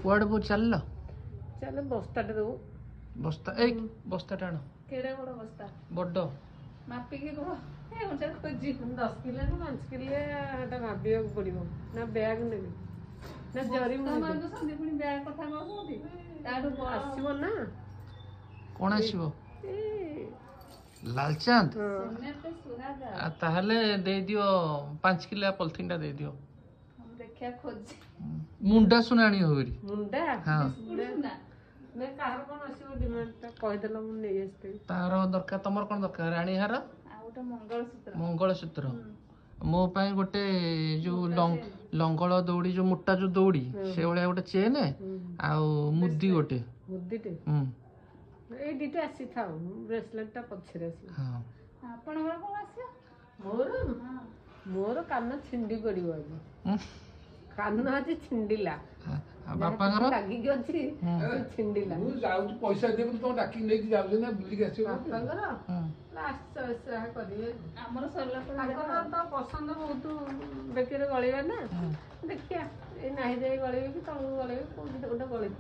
କୁଆଡେ ବୋ ଚାଲିଲ? ଚାଲ ବସ୍ତାଟେ ଦବୁ। ବସ୍ତା ଏଇ ବସ୍ତା ଟାଣ। କେଡ଼େ ବଡ଼ ବସ୍ତା? ବଡ। ମାପିକି କୁହ। ଏ ଗୋଟେ ଖୋଜି 10 କିଲୋ ନା 5 କିଲୋ ଏଟା ଭାବିବାକୁ ପଡ଼ିବ। ନା ବ୍ୟାଗ୍ ନେବି ନା ଜରି ମୁଣ୍ଡି ପୁଣି ବ୍ୟାଗ୍ କଥା କହୁଛନ୍ତି। ତାଠୁ ଆସିବ ନା କଣ ଆସିବ? ଏ ଲାଲଚାନ୍ଦ ହଁ। ତାହେଲେ ଦେଇଦିଅ 5 କିଲୋ ପଲିଥିନ୍ ଟା ଦେଇଦିଅ। ଦେଖିଆ ଖୋଜି ମୁଣ୍ଡା ସୁନା ଆଣିବ ହେରି। ମୁଣ୍ଡା ହଁ ନା କାହାର କଣ ଆସିବ ଡିମାଣ୍ଡଟା କହିଦେଲ ମୁଁ ନେଇ ଆସିଥିବି। ତାର ଦରକାର ତମର କଣ ଦରକାର? ରାଣୀ ହାର ଆଉ ଗୋଟେ ମଙ୍ଗଳସୂତ୍ର। ମଙ୍ଗଳସୂତ୍ର ମୋ ପାଇଁ ଗୋଟେ ଯୋଉ ଲଙ୍ଗଳ ଦଉଡି ଯୋଉ ମୋଟା ଯୋଉ ଦଉଡି ସେଇଭଳିଆ ଗୋଟେ ଚେନ୍ ଆଉ ମୁଦି ଗୋଟେ ମୁଦିଟେ ଏଇ ଦିଟା ଆସିଥାଉ ବ୍ରେସଲେଟଟା ପଛରେ ଆସିବ। ହଁ ଆପଣଙ୍କର କଣ ଆସିବ? ମୋର କାନ ଛିଣ୍ଡି ପଡିବ ଆଜି। କାନ ଆଜି ଛିଣ୍ଡିଲା। ବାପାଙ୍କର ଲାଗିକି ଅଛି ଛିଣ୍ଡିଲା। ମୁଁ ଯାଉଛି ପଇସା ଦେବି ତମ ଡାକିକି ନେଇକି ଯାଉଛି ନା ବୁଲିକି ଆସିବ। ବାପାଙ୍କର ଲାଷ୍ଟ ଚଏସ୍ ଯାହା କରିବେ। ଆମର ସରିଲା ତାଙ୍କର ତ ପସନ୍ଦ ବହୁତ ବେକରେ ଗଳିବା ନା। ଦେଖିଆ ଏଇ ନାହିଁ ଯାଇ ଗଳିବେ କି ତଳକୁ ଗଳିବେ କୋଉଠି ଗୋଟେ ଗଳିବେ।